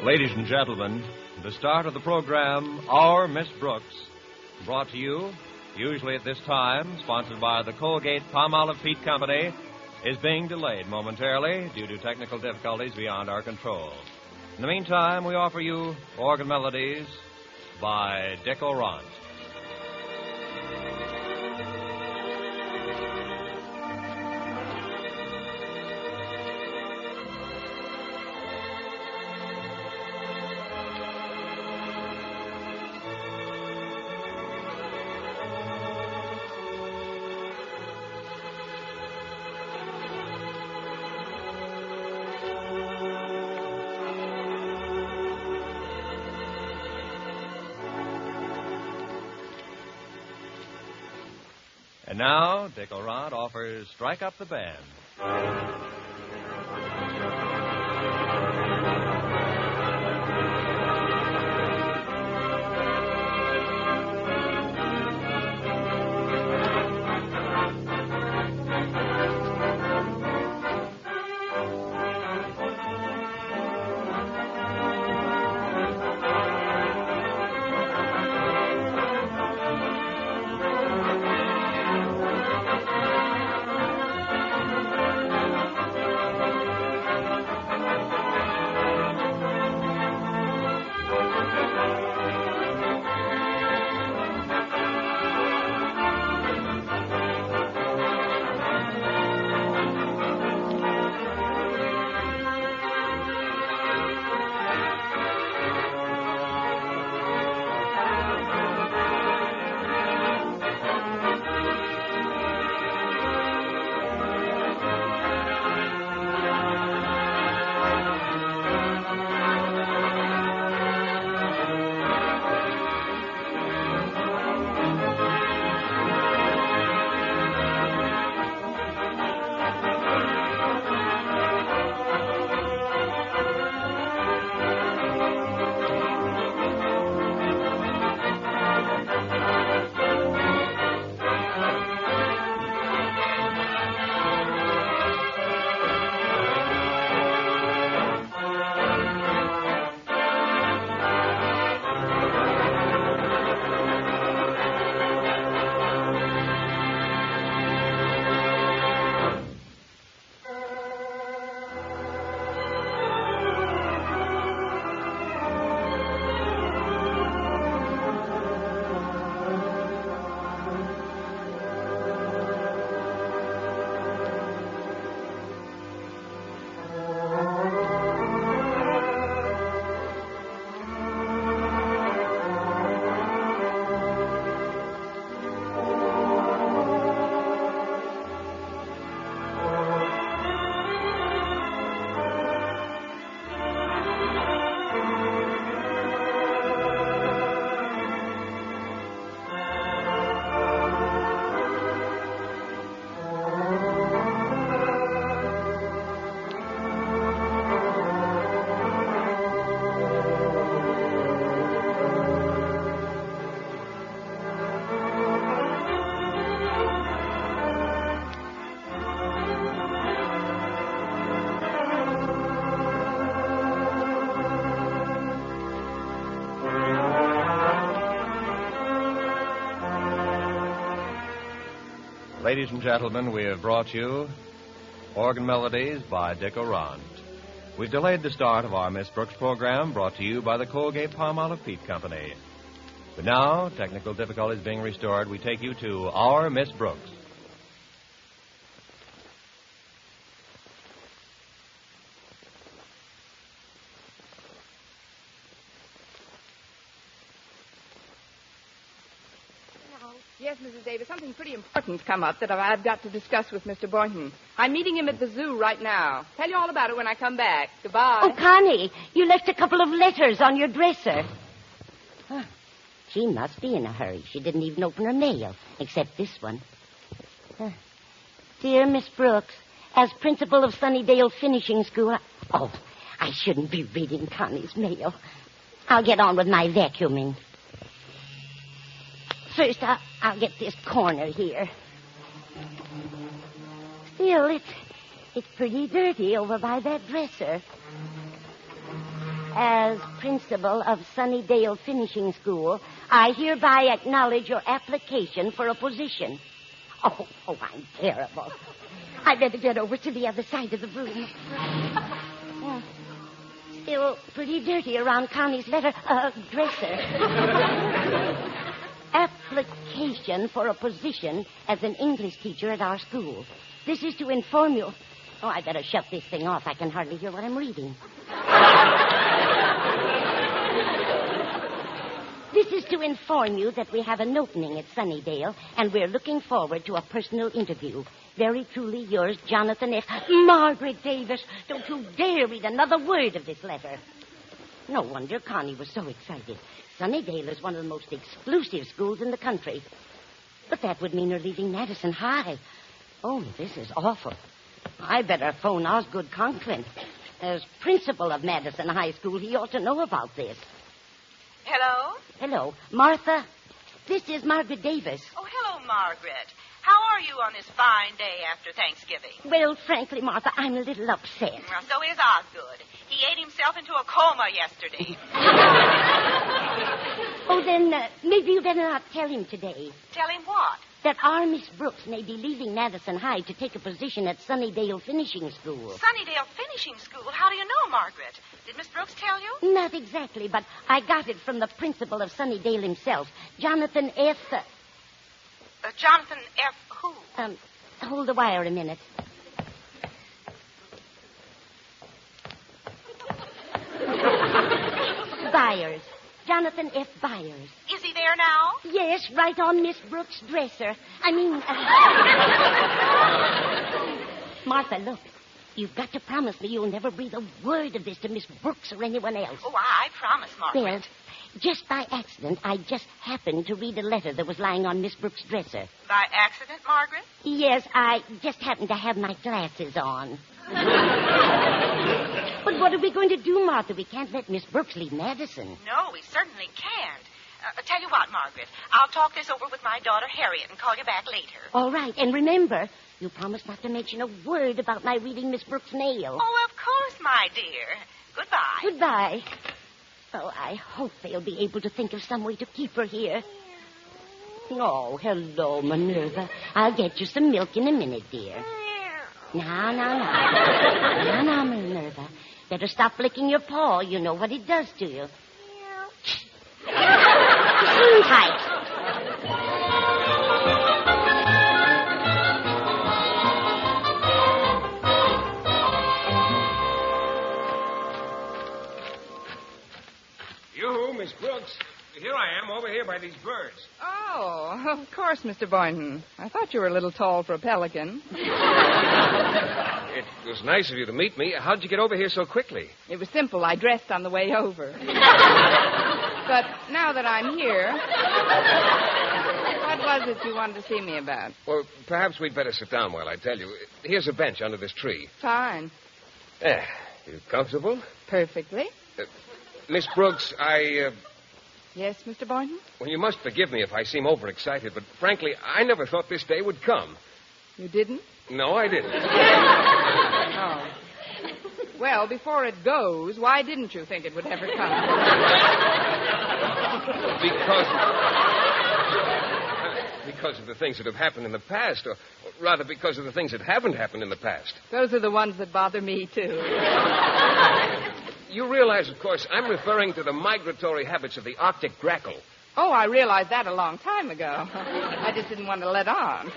Ladies and gentlemen, the start of the program, Our Miss Brooks, brought to you, usually at this time, sponsored by the Colgate Palmolive Peat Company, is being delayed momentarily due to technical difficulties beyond our control. In the meantime, we offer you Organ Melodies by Dick Orant. And now, Dick Orant offers Strike Up the Band. Ladies and gentlemen, we have brought you Organ Melodies by Dick Orant. We've delayed the start of our Miss Brooks program, brought to you by the Colgate Palmolive Peat Company. But now, technical difficulties being restored, we take you to Our Miss Brooks. Yes, Mrs. Davis, something pretty important's come up that I've got to discuss with Mr. Boynton. I'm meeting him at the zoo right now. Tell you all about it when I come back. Goodbye. Oh, Connie, you left a couple of letters on your dresser. Huh. She must be in a hurry. She didn't even open her mail, except this one. Dear Miss Brooks, as principal of Sunnydale Finishing School, I shouldn't be reading Connie's mail. I'll get on with my vacuuming. First, I'll get this corner here. Still, it's pretty dirty over by that dresser. As principal of Sunnydale Finishing School, I hereby acknowledge your application for a position. Oh, I'm terrible. I better get over to the other side of the room. Still pretty dirty around Connie's dresser. Application for a position as an English teacher at our school. This is to inform you... Oh, I better shut this thing off. I can hardly hear what I'm reading. This is to inform you that we have an opening at Sunnydale, and we're looking forward to a personal interview. Very truly yours, Jonathan F. Margaret Davis, don't you dare read another word of this letter. No wonder Connie was so excited. Sunnydale is one of the most exclusive schools in the country. But that would mean her leaving Madison High. Oh, this is awful. I better phone Osgood Conklin. As principal of Madison High School, he ought to know about this. Hello? Hello. Martha, this is Margaret Davis. Oh, hello, Margaret. How are you on this fine day after Thanksgiving? Well, frankly, Martha, I'm a little upset. Well, so is Osgood. He ate himself into a coma yesterday. Oh, then maybe you better not tell him today. Tell him what? That our Miss Brooks may be leaving Madison High to take a position at Sunnydale Finishing School. Sunnydale Finishing School? How do you know, Margaret? Did Miss Brooks tell you? Not exactly, but I got it from the principal of Sunnydale himself, Jonathan F. Jonathan F. who? Hold the wire a minute. Byers. Jonathan F. Byers. Is he there now? Yes, right on Miss Brooks' dresser. Martha, look. You've got to promise me you'll never breathe a word of this to Miss Brooks or anyone else. Oh, I promise, Margaret. Well, just by accident, I just happened to read a letter that was lying on Miss Brooks' dresser. By accident, Margaret? Yes, I just happened to have my glasses on. But what are we going to do, Martha? We can't let Miss Brooks leave Madison. No, we certainly can't. Tell you what, Margaret. I'll talk this over with my daughter, Harriet, and call you back later. All right. And remember, you promised not to mention a word about my reading Miss Brooks' mail. Oh, of course, my dear. Goodbye. Goodbye. Oh, I hope they'll be able to think of some way to keep her here. Oh, hello, Minerva. I'll get you some milk in a minute, dear. Now, Minerva. Better stop licking your paw. You know what it does to you. Hang tight. You, Miss Brooks. Here I am, over here by these birds. Oh, of course, Mr. Boynton. I thought you were a little tall for a pelican. It was nice of you to meet me. How'd you get over here so quickly? It was simple. I dressed on the way over. But now that I'm here, what was it you wanted to see me about? Well, perhaps we'd better sit down while I tell you. Here's a bench under this tree. Fine. There. You comfortable? Perfectly. Miss Brooks, Yes, Mr. Boynton? Well, you must forgive me if I seem overexcited, but frankly, I never thought this day would come. You didn't? No, I didn't. Oh. Well, before it goes, why didn't you think it would ever come? Because of the things that have happened in the past, or rather because of the things that haven't happened in the past. Those are the ones that bother me, too. You realize, of course, I'm referring to the migratory habits of the Arctic grackle. Oh, I realized that a long time ago. I just didn't want to let on.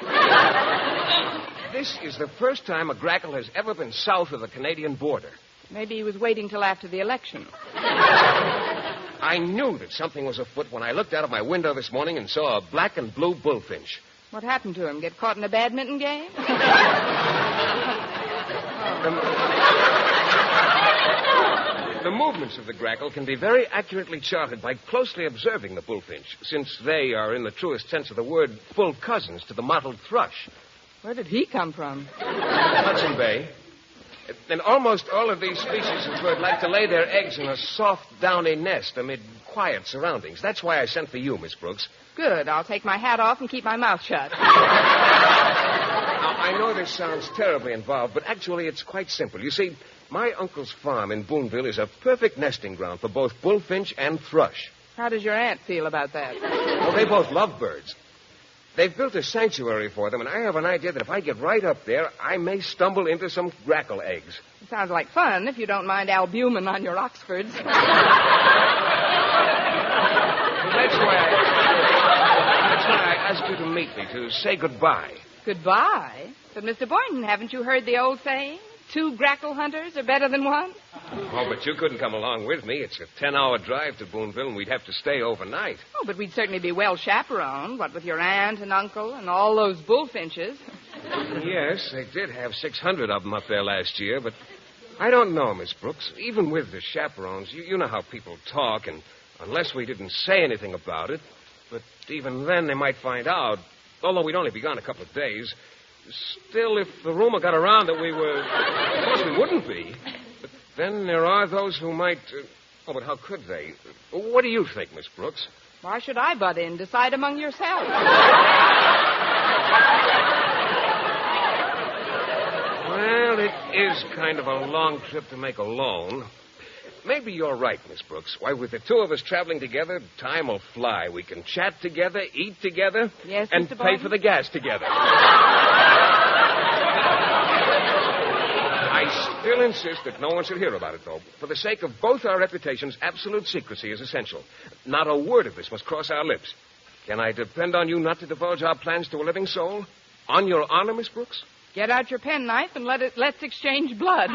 This is the first time a grackle has ever been south of the Canadian border. Maybe he was waiting till after the election. I knew that something was afoot when I looked out of my window this morning and saw a black and blue bullfinch. What happened to him? Get caught in a badminton game? The movements of the grackle can be very accurately charted by closely observing the bullfinch, since they are, in the truest sense of the word, full cousins to the mottled thrush. Where did he come from? Hudson Bay. And almost all of these species of bird like to lay their eggs in a soft, downy nest amid quiet surroundings. That's why I sent for you, Miss Brooks. Good. I'll take my hat off and keep my mouth shut. Now, I know this sounds terribly involved, but actually it's quite simple. You see, My uncle's farm in Boonville is a perfect nesting ground for both bullfinch and thrush. How does your aunt feel about that? Well, they both love birds. They've built a sanctuary for them, and I have an idea that if I get right up there, I may stumble into some grackle eggs. It sounds like fun if you don't mind albumin on your Oxfords. That's why I asked you to meet me, to say goodbye. Goodbye? But, Mr. Boynton, haven't you heard the old saying? 2 grackle hunters are better than one? Oh, but you couldn't come along with me. It's a 10-hour drive to Boonville, and we'd have to stay overnight. Oh, but we'd certainly be well chaperoned, what with your aunt and uncle and all those bullfinches. Yes, they did have 600 of them up there last year, but I don't know, Miss Brooks. Even with the chaperones, you know how people talk, and unless we didn't say anything about it, but even then they might find out, although we'd only be gone a couple of days. Still, if the rumor got around that we were... Of course, we wouldn't be. But then there are those who might... Oh, but how could they? What do you think, Miss Brooks? Why should I butt in? Decide among yourselves. Well, it is kind of a long trip to make alone. Maybe you're right, Miss Brooks. Why, with the two of us traveling together, time will fly. We can chat together, eat together, yes, and Mr. pay Boynton? for the gas together. I still insist that no one should hear about it, though. For the sake of both our reputations, absolute secrecy is essential. Not a word of this must cross our lips. Can I depend on you not to divulge our plans to a living soul? On your honor, Miss Brooks? Get out your penknife and let's exchange blood.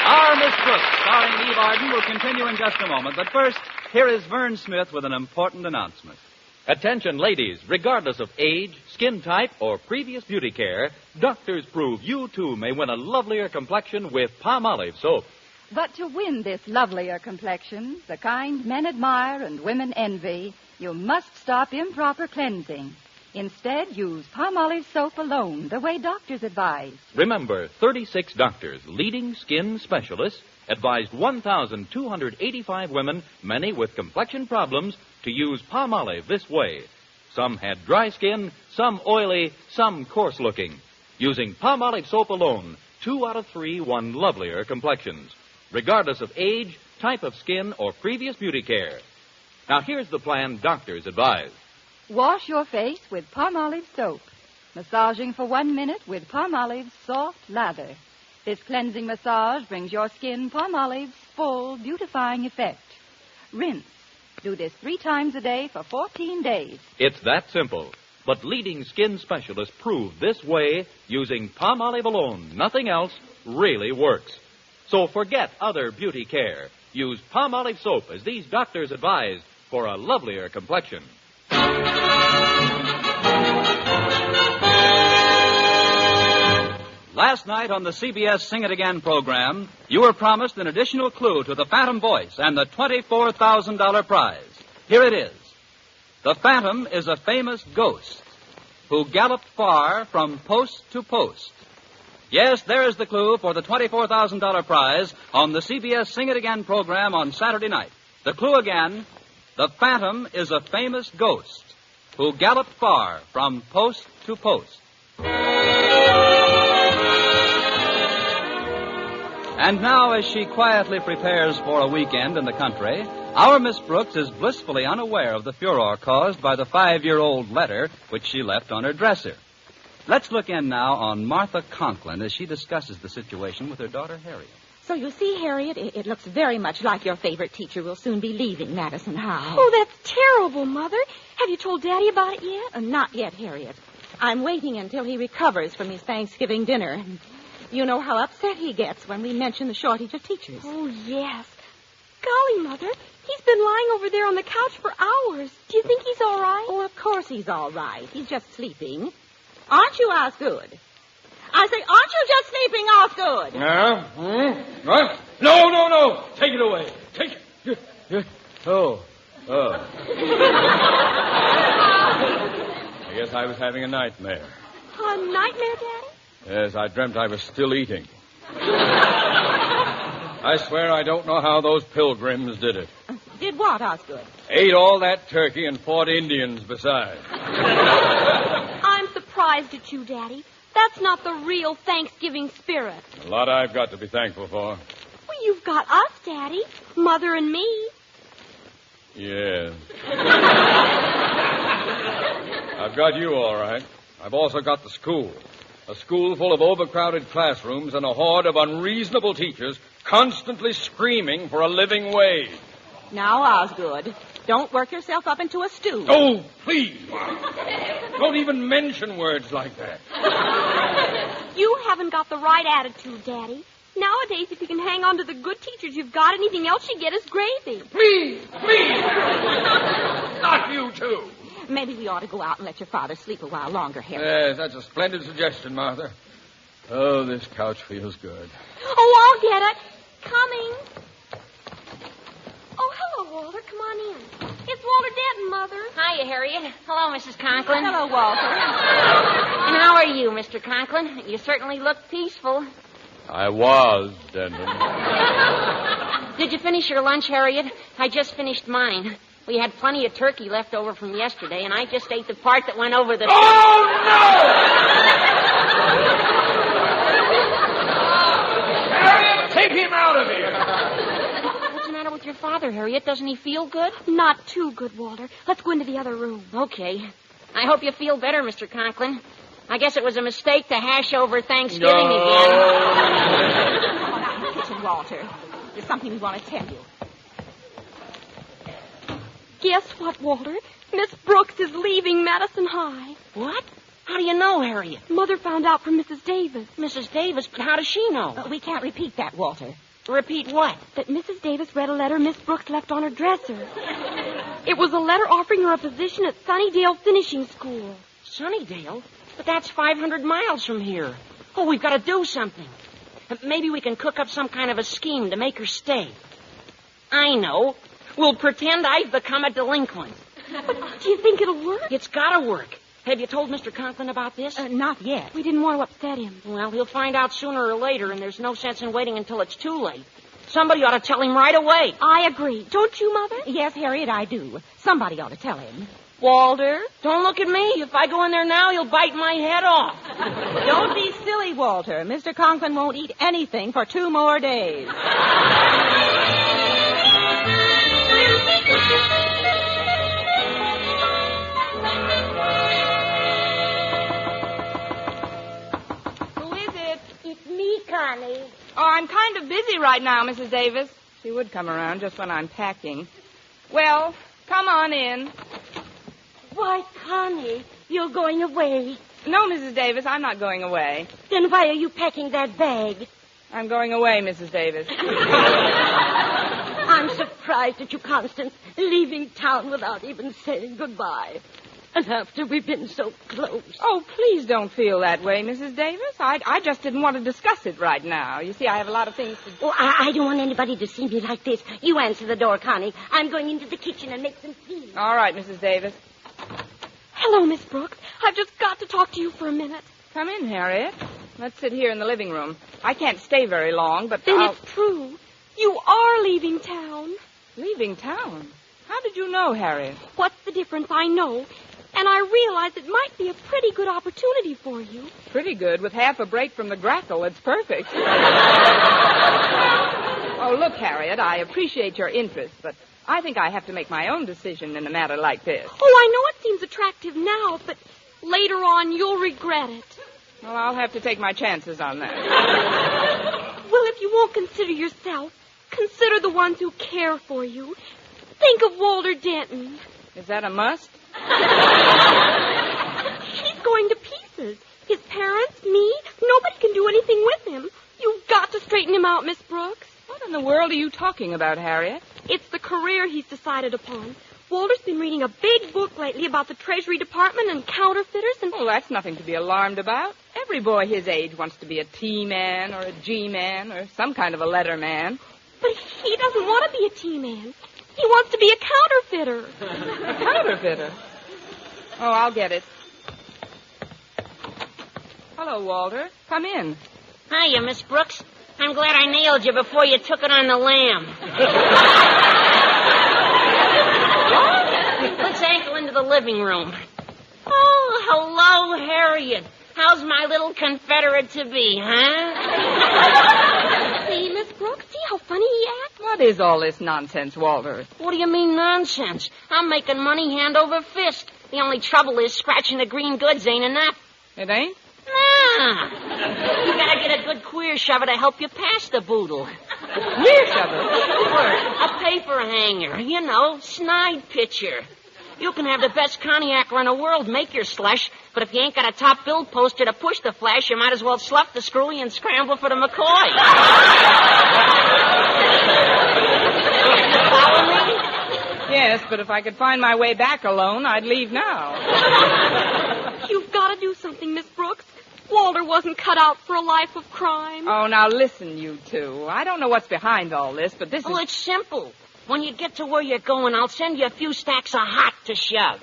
Our Miss Brooks, starring Eve Arden, will continue in just a moment. But first, here is Vern Smith with an important announcement. Attention, ladies. Regardless of age, skin type, or previous beauty care, doctors prove you, too, may win a lovelier complexion with Palmolive soap. But to win this lovelier complexion, the kind men admire and women envy, you must stop improper cleansing. Instead, use Palmolive soap alone, the way doctors advise. Remember, 36 doctors, leading skin specialists, advised 1,285 women, many with complexion problems, to use Palmolive this way. Some had dry skin, some oily, some coarse-looking. Using Palmolive soap alone, 2 out of 3 won lovelier complexions, regardless of age, type of skin, or previous beauty care. Now, here's the plan doctors advise. Wash your face with Palmolive soap. Massaging for 1 minute with Palmolive's soft lather. This cleansing massage brings your skin Palmolive's full beautifying effect. Rinse. Do this 3 times a day for 14 days. It's that simple. But leading skin specialists prove this way, using Palmolive alone, nothing else, really works. So forget other beauty care. Use Palmolive soap as these doctors advise for a lovelier complexion. Last night on the CBS Sing It Again program, you were promised an additional clue to the Phantom voice and the $24,000 prize. Here it is. The Phantom is a famous ghost who galloped far from post to post. Yes, there is the clue for the $24,000 prize on the CBS Sing It Again program on Saturday night. The clue again, the Phantom is a famous ghost who galloped far from post to post. And now, as she quietly prepares for a weekend in the country, our Miss Brooks is blissfully unaware of the furor caused by the 5-year-old letter which she left on her dresser. Let's look in now on Martha Conklin as she discusses the situation with her daughter, Harriet. So you see, Harriet, it looks very much like your favorite teacher will soon be leaving Madison High. Oh, that's terrible, Mother. Have you told Daddy about it yet? Not yet, Harriet. I'm waiting until he recovers from his Thanksgiving dinner. You know how upset he gets when we mention the shortage of teachers. Oh, yes. Golly, Mother, he's been lying over there on the couch for hours. Do you think he's all right? Oh, of course he's all right. He's just sleeping. Aren't you, Osgood? I say, aren't you just sleeping, Osgood? What? No. Take it away. Take it. Oh. I guess I was having a nightmare. A nightmare, Daddy? Yes, I dreamt I was still eating. I swear I don't know how those pilgrims did it. Did what, Osgood? Ate all that turkey and fought Indians besides. I'm surprised at you, Daddy. That's not the real Thanksgiving spirit. A lot I've got to be thankful for. Well, you've got us, Daddy. Mother and me. Yes. I've got you all right. I've also got the school. A school full of overcrowded classrooms and a horde of unreasonable teachers constantly screaming for a living wage. Now, Osgood, don't work yourself up into a stew. Oh, please, Mom. Don't even mention words like that. You haven't got the right attitude, Daddy. Nowadays, if you can hang on to the good teachers you've got, anything else you get is gravy. Please. Not you, too. Maybe we ought to go out and let your father sleep a while longer, Harry. Yes, that's a splendid suggestion, Martha. Oh, this couch feels good. Oh, I'll get it. Coming. Oh, hello, Walter. Come on in. It's Walter Denton, Mother. Hiya, Harriet. Hello, Mrs. Conklin. Hello, Walter. And how are you, Mr. Conklin? You certainly look peaceful. I was, Denton. Did you finish your lunch, Harriet? I just finished mine. We had plenty of turkey left over from yesterday, and I just ate the part that went over the... Oh, no! Harriet, take him out of here! What's the matter with your father, Harriet? Doesn't he feel good? Not too good, Walter. Let's go into the other room. Okay. I hope you feel better, Mr. Conklin. I guess it was a mistake to hash over Thanksgiving again. Come on out in the kitchen, Walter. There's something we want to tell you. Guess what, Walter? Miss Brooks is leaving Madison High. What? How do you know, Harriet? Mother found out from Mrs. Davis. Mrs. Davis? But how does she know? We can't repeat that, Walter. Repeat what? That Mrs. Davis read a letter Miss Brooks left on her dresser. It was a letter offering her a position at Sunnydale Finishing School. Sunnydale? But that's 500 miles from here. Oh, we've got to do something. Maybe we can cook up some kind of a scheme to make her stay. I know. We'll pretend I've become a delinquent. But do you think it'll work? It's got to work. Have you told Mr. Conklin about this? Not yet. We didn't want to upset him. Well, he'll find out sooner or later, and there's no sense in waiting until it's too late. Somebody ought to tell him right away. I agree. Don't you, Mother? Yes, Harriet, I do. Somebody ought to tell him. Walter, don't look at me. If I go in there now, he'll bite my head off. Don't be silly, Walter. Mr. Conklin won't eat anything for 2 more days. Who is it? It's me, Connie. Oh, I'm kind of busy right now, Mrs. Davis. She would come around just when I'm packing. Well, come on in. Why, Connie, you're going away. No, Mrs. Davis, I'm not going away. Then why are you packing that bag? I'm going away, Mrs. Davis. I'm surprised at you, Constance, leaving town without even saying goodbye. And after we've been so close. Oh, please don't feel that way, Mrs. Davis. I just didn't want to discuss it right now. You see, I have a lot of things to do. Oh, I don't want anybody to see me like this. You answer the door, Connie. I'm going into the kitchen and make some tea. All right, Mrs. Davis. Hello, Miss Brooks. I've just got to talk to you for a minute. Come in, Harriet. Let's sit here in the living room. I can't stay very long, but Then it's true. You are leaving town. Leaving town? How did you know, Harriet? What's the difference? I know. And I realize it might be a pretty good opportunity for you. Pretty good. With half a break from the grackle, it's perfect. Oh, look, Harriet, I appreciate your interest, but I think I have to make my own decision in a matter like this. Oh, I know it seems attractive now, but later on you'll regret it. Well, I'll have to take my chances on that. Well, if you won't consider yourself, consider the ones who care for you. Think of Walter Denton. Is that a must? He's going to pieces. His parents, me, nobody can do anything with him. You've got to straighten him out, Miss Brooks. What in the world are you talking about, Harriet? It's the career he's decided upon. Walter's been reading a big book lately about the Treasury Department and counterfeiters and... Well, that's nothing to be alarmed about. Every boy his age wants to be a T-man or a G-man or some kind of a letter man. But he doesn't want to be a T-man. He wants to be a counterfeiter. A counterfeiter? Oh, I'll get it. Hello, Walter. Come in. Hiya, Miss Brooks. I'm glad I nailed you before you took it on the lamb. living room. Oh, hello, Harriet. How's my little Confederate to be, huh? See, Miss Brooks, see how funny he acts? What is all this nonsense, Walter? What do you mean nonsense? I'm making money hand over fist. The only trouble is scratching the green goods ain't enough. It ain't? Nah. You gotta get a good queer shover to help you pass the boodle. Queer shover? Sure. A paper hanger. You know, snide pitcher. You can have the best cognacer in the world make your slush, but if you ain't got a top bill poster to push the flash, you might as well slough the screwy and scramble for the McCoy. Follow me? Yes, but if I could find my way back alone, I'd leave now. You've got to do something, Miss Brooks. Walter wasn't cut out for a life of crime. Oh, now listen, you two. I don't know what's behind all this, but this is... Oh, it's simple. When you get to where you're going, I'll send you a few stacks of hot to shove.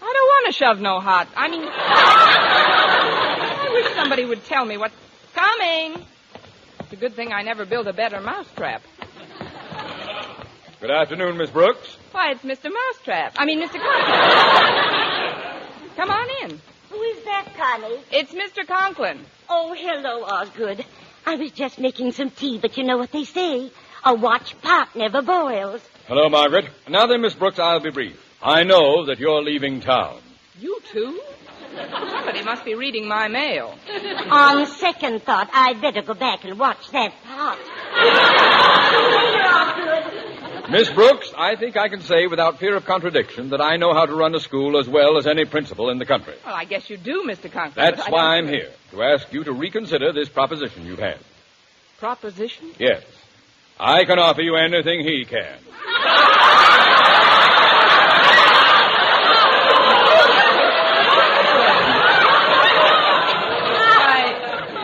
I don't want to shove no hot. I mean, I wish somebody would tell me what's coming. It's a good thing I never built a better mousetrap. Good afternoon, Miss Brooks. Why, it's Mr. Mousetrap. I mean, Mr. Conklin. Come on in. Who is that, Connie? It's Mr. Conklin. Oh, hello, Osgood. I was just making some tea, but you know what they say. A watch pot never boils. Hello, Margaret. Now then, Miss Brooks, I'll be brief. I know that you're leaving town. You two? Somebody must be reading my mail. On second thought, I'd better go back and watch that pot. Later, Osgood. Miss Brooks, I think I can say without fear of contradiction that I know how to run a school as well as any principal in the country. Well, I guess you do, Mr. Conklin. That's why I'm here, to ask you to reconsider this proposition you've had. Proposition? Yes. I can offer you anything he can.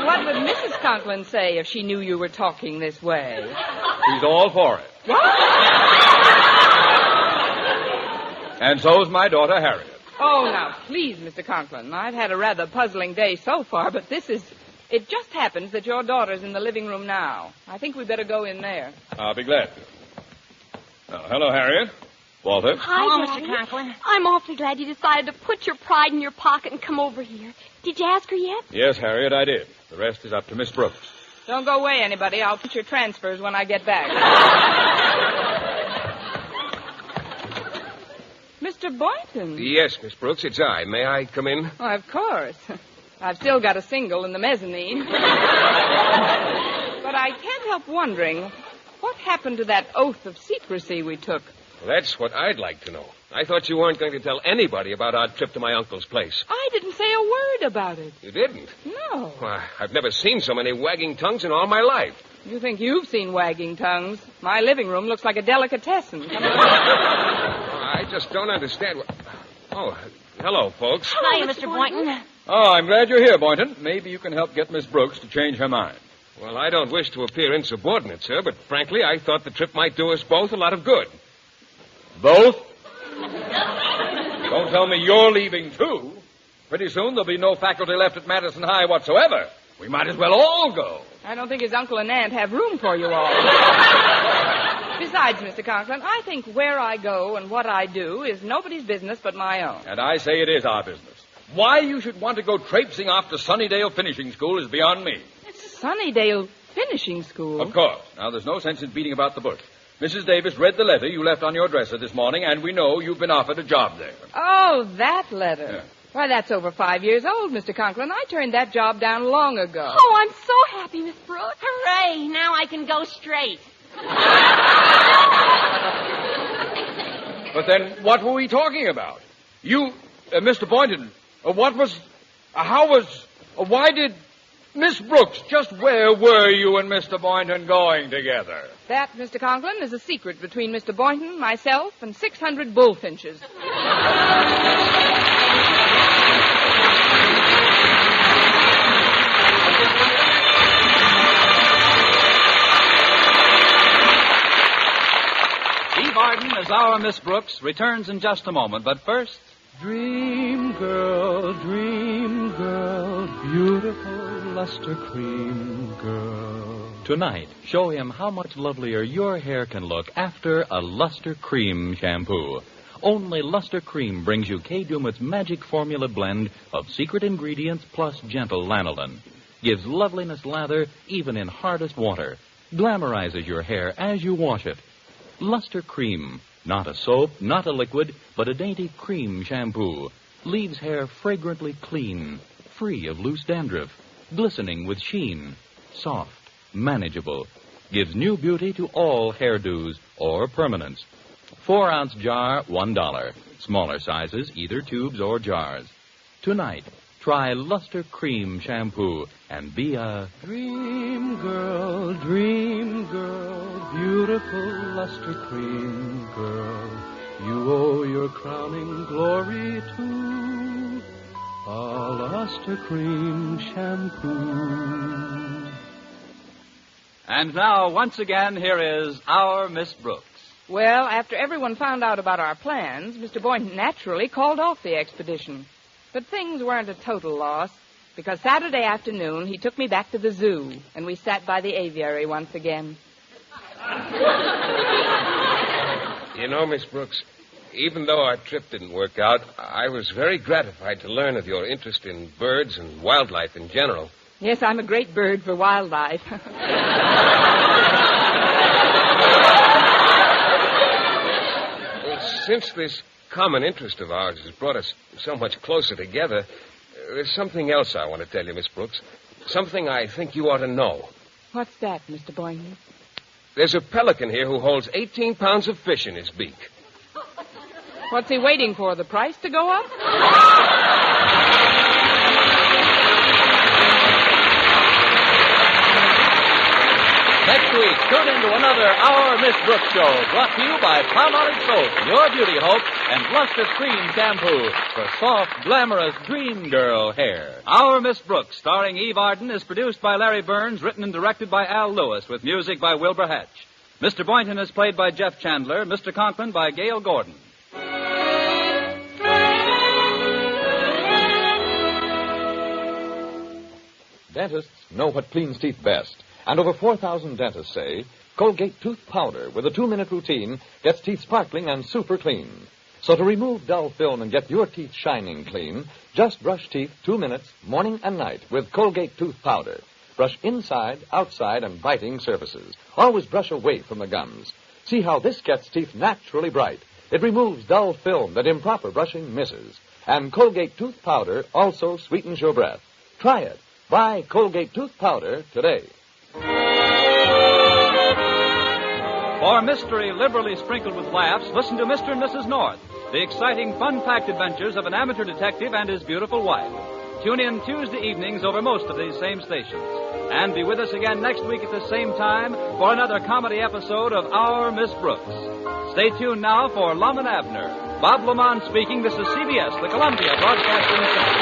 What would Mrs. Conklin say if she knew you were talking this way? She's all for it. What? And so's my daughter, Harriet. Oh, now, please, Mr. Conklin. I've had a rather puzzling day so far, but this is... It just happens that your daughter's in the living room now. I think we'd better go in there. I'll be glad to. Hello, Harriet. Walter. Hi, Hello, Daddy. Mr. Conklin. I'm awfully glad you decided to put your pride in your pocket and come over here. Did you ask her yet? Yes, Harriet, I did. The rest is up to Miss Brooks. Don't go away, anybody. I'll put your transfers when I get back. Mr. Boynton. Yes, Miss Brooks, it's I. May I come in? Why, of course. I've still got a single in the mezzanine. But I can't help wondering, what happened to that oath of secrecy we took? Well, that's what I'd like to know. I thought you weren't going to tell anybody about our trip to my uncle's place. I didn't say a word about it. You didn't? No. Why, I've never seen so many wagging tongues in all my life. You think you've seen wagging tongues? My living room looks like a delicatessen. I just don't understand. Oh, hello, folks. Hi, Mr. Boynton. Oh, I'm glad you're here, Boynton. Maybe you can help get Miss Brooks to change her mind. Well, I don't wish to appear insubordinate, sir, but frankly, I thought the trip might do us both a lot of good. Both? Don't tell me you're leaving, too. Pretty soon there'll be no faculty left at Madison High whatsoever. We might as well all go. I don't think his uncle and aunt have room for you all. Besides, Mr. Conklin, I think where I go and what I do is nobody's business but my own. And I say it is our business. Why you should want to go traipsing off to Sunnydale Finishing School is beyond me. Sunnydale Finishing School? Of course. Now, there's no sense in beating about the bush. Mrs. Davis read the letter you left on your dresser this morning, and we know you've been offered a job there. Oh, that letter. Yeah. Why, that's over 5 years old, Mr. Conklin. I turned that job down long ago. Oh, I'm so happy, Miss Brooks. Hooray, now I can go straight. But then, what were we talking about? You, Mr. Boynton, why did... Miss Brooks, just where were you and Mr. Boynton going together? That, Mr. Conklin, is a secret between Mr. Boynton, myself, and 600 bullfinches. Eve Arden as our Miss Brooks returns in just a moment, but first... Dream girl, beautiful luster cream girl. Tonight, show him how much lovelier your hair can look after a luster cream shampoo. only Luster Cream brings you Kay Daumit's magic formula blend of secret ingredients plus gentle lanolin. Gives loveliness lather even in hardest water. Glamorizes your hair as you wash it. Luster Cream. Not a soap, not a liquid, but a dainty cream shampoo. Leaves hair fragrantly clean, free of loose dandruff, glistening with sheen, soft, manageable. Gives new beauty to all hairdos or permanents. 4-ounce jar, $1. Smaller sizes, either tubes or jars. Tonight, try Luster Cream Shampoo and be a Dream girl, beautiful Luster Cream girl. You owe your crowning glory to a Luster Cream Shampoo. And now, once again, here is our Miss Brooks. Well, after everyone found out about our plans, Mr. Boynton naturally called off the expedition. But things weren't a total loss, because Saturday afternoon he took me back to the zoo, and we sat by the aviary once again. You know, Miss Brooks, even though our trip didn't work out, I was very gratified to learn of your interest in birds and wildlife in general. Yes, I'm a great bird for wildlife. Well, since this common interest of ours has brought us so much closer together, there's something else I want to tell you, Miss Brooks. Something I think you ought to know. What's that, Mr. Boynton? There's a pelican here who holds 18 pounds of fish in his beak. What's he waiting for, the price to go up? Next week, tune into another Our Miss Brooks show, brought to you by Palmolive Soap, Your Beauty Hope, and Luster Cream Shampoo for soft, glamorous dream girl hair. Our Miss Brooks, starring Eve Arden, is produced by Larry Burns, written and directed by Al Lewis, with music by Wilbur Hatch. Mr. Boynton is played by Jeff Chandler, Mr. Conklin by Gale Gordon. Dentists know what cleans teeth best. And over 4,000 dentists say Colgate tooth powder with a 2-minute routine gets teeth sparkling and super clean. So to remove dull film and get your teeth shining clean, just brush teeth 2 minutes, morning and night, with Colgate tooth powder. Brush inside, outside, and biting surfaces. Always brush away from the gums. See how this gets teeth naturally bright. It removes dull film that improper brushing misses. And Colgate tooth powder also sweetens your breath. Try it. Buy Colgate tooth powder today. For mystery liberally sprinkled with laughs, listen to Mr. and Mrs. North, the exciting, fun-packed adventures of an amateur detective and his beautiful wife. Tune in Tuesday evenings over most of these same stations. And be with us again next week at the same time for another comedy episode of Our Miss Brooks. Stay tuned now for Lum and Abner. Bob Lamont speaking. This is CBS, the Columbia Broadcasting System.